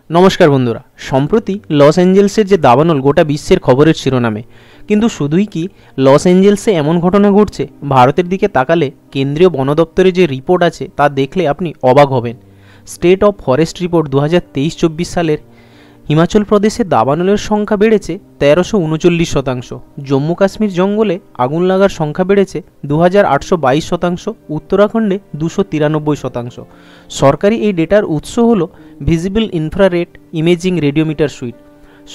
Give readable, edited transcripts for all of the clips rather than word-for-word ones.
নমস্কার বন্ধুরা, সম্প্রতি লস অ্যাঞ্জেলসের যে দাবানল গোটা বিশ্বের খবরের শিরোনামে। কিন্তু শুধুই কি লস অ্যাঞ্জেলসে এমন ঘটনা ঘটছে? ভারতের দিকে তাকালে কেন্দ্রীয় বন দপ্তরের যে রিপোর্ট আছে তা দেখলে আপনি অবাক হবেন। স্টেট অফ ফরেস্ট রিপোর্ট 2023-24 সালের হিমাচল প্রদেশে দাবানলের সংখ্যা বেড়েছে 1339%। জম্মু কাশ্মীর জঙ্গলে আগুন লাগার সংখ্যা বেড়েছে 2822%। উত্তরাখণ্ডে 293%। সরকারি এই ডেটার উৎস হল visible infrared imaging radiometer sweet.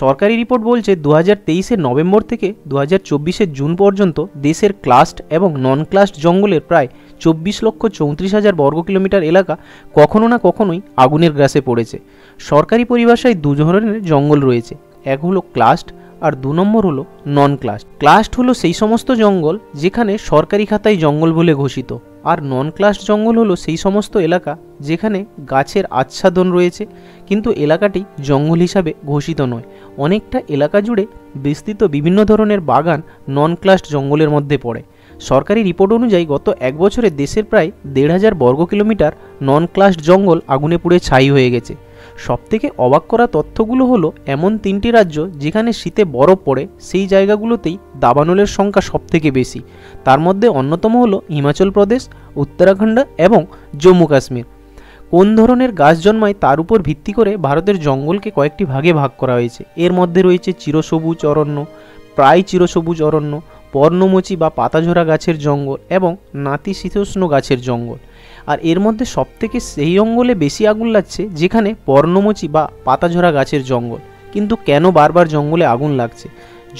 সরকারি রিপোর্ট বলছে 2023-এর নভেম্বর থেকে 2024-এর জুন পর্যন্ত দেশের ক্লাস্ট এবং নন ক্লাস্ট জঙ্গলের প্রায় 24,34,000 বর্গ কিলোমিটার এলাকা কখনো না কখনোই আগুনের গ্রাসে পড়েছে। সরকারি পরিভাষায় দু ধরনের জঙ্গল রয়েছে, এক হলো ক্লাস্ট আর 2 নম্বর হলো নন ক্লাস্ট। ক্লাস্ট হলো সেই সমস্ত জঙ্গল যেখানে সরকারি খাতায় জঙ্গল বলে ঘোষিত, আর নন ক্লাস্ট জঙ্গল হলো সেই সমস্ত এলাকা যেখানে গাছের আচ্ছাদন রয়েছে কিন্তু এলাকাটি জঙ্গল হিসাবে ঘোষিত নয়। অনেকটা এলাকা জুড়ে বিস্তৃত বিভিন্ন ধরনের বাগান নন ক্লাস্ট জঙ্গলের মধ্যে পড়ে। সরকারি রিপোর্ট অনুযায়ী গত এক বছরে দেশের প্রায় 1,500 বর্গ কিলোমিটার নন ক্লাস্ট জঙ্গল আগুনে পুড়ে ছাই হয়ে গেছে। সবথেকে অবাক করা তথ্যগুলো হলো এমন 3টি রাজ্য যেখানে শীতে বরফ পড়ে সেই জায়গাগুলোতেই দাবানলের সংখ্যা সবথেকে বেশি। তার মধ্যে অন্যতম হলো হিমাচল প্রদেশ, উত্তরাখণ্ড এবং জম্মু কাশ্মীর। কোন ধরনের গাছ জন্মায় তার উপর ভিত্তি করে ভারতের জঙ্গলকে কয়েকটি ভাগে ভাগ করা হয়েছে। এর মধ্যে রয়েছে চিরসবুজ অরণ্য, প্রায় চিরসবুজ অরণ্য, পর্ণমোচী বা পাতাঝরা গাছের জঙ্গল এবং নাতিশীতোষ্ণ গাছের জঙ্গল। আর এর মধ্যে সবথেকে সেই জঙ্গলে বেশি আগুন লাগছে যেখানে পর্ণমোচী বা পাতাঝরা গাছের জঙ্গল। কিন্তু কেন বারবার জঙ্গলে আগুন লাগছে?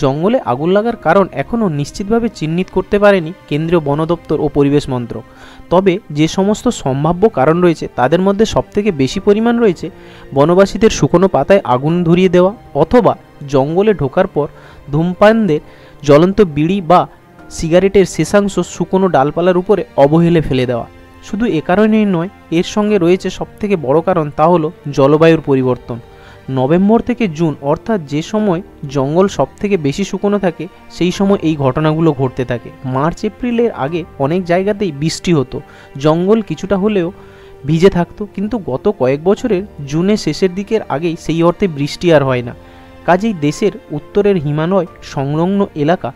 জঙ্গলে আগুন লাগার কারণ এখনও নিশ্চিতভাবে চিহ্নিত করতে পারেনি কেন্দ্রীয় বন দপ্তর ও পরিবেশ মন্ত্রক। তবে যে সমস্ত সম্ভাব্য কারণ রয়েছে তাদের মধ্যে সবথেকে বেশি পরিমাণ রয়েছে বনবাসীদের শুকনো পাতায় আগুন ধরিয়ে দেওয়া, অথবা জঙ্গলে ঢোকার পর ধূমপানদের জ্বলন্ত বিড়ি বা সিগারেটের শেষাংশ শুকনো ডালপালার উপরে অবহেলে ফেলে দেওয়া। শুধু এ কারণেই নয়, এর সঙ্গে রয়েছে সবথেকে বড় কারণ, তা হলো জলবায়ুর পরিবর্তন। নভেম্বর থেকে জুন অর্থাৎ যে সময় জঙ্গল সবথেকে বেশি শুকনো থাকে সেই সময় এই ঘটনাগুলো ঘটতে থাকে। মার্চ এপ্রিলের আগে অনেক জায়গাতেই বৃষ্টি হতো, জঙ্গল কিছুটা হলেও ভিজে থাকতো, কিন্তু গত কয়েক বছরের জুনের শেষের দিকের আগেই সেই অর্থে বৃষ্টি আর হয় না। কাজেই দেশের উত্তরের হিমালয় সংলগ্ন এলাকা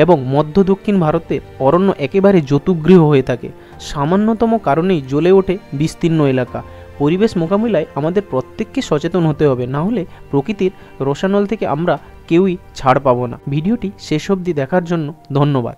এবং মধ্য দক্ষিণ ভারতের অরণ্য একেবারে জতুগৃহ হয়ে থাকে। সামান্যতম কারণেই জ্বলে ওঠে বিস্তীর্ণ এলাকা। পরিবেশ মোকাবিলায় আমাদের প্রত্যেককে সচেতন হতে হবে, না হলে প্রকৃতির রোষানল থেকে আমরা কেউই ছাড় পাবো না। ভিডিওটি শেষ অবধি দেখার জন্য ধন্যবাদ।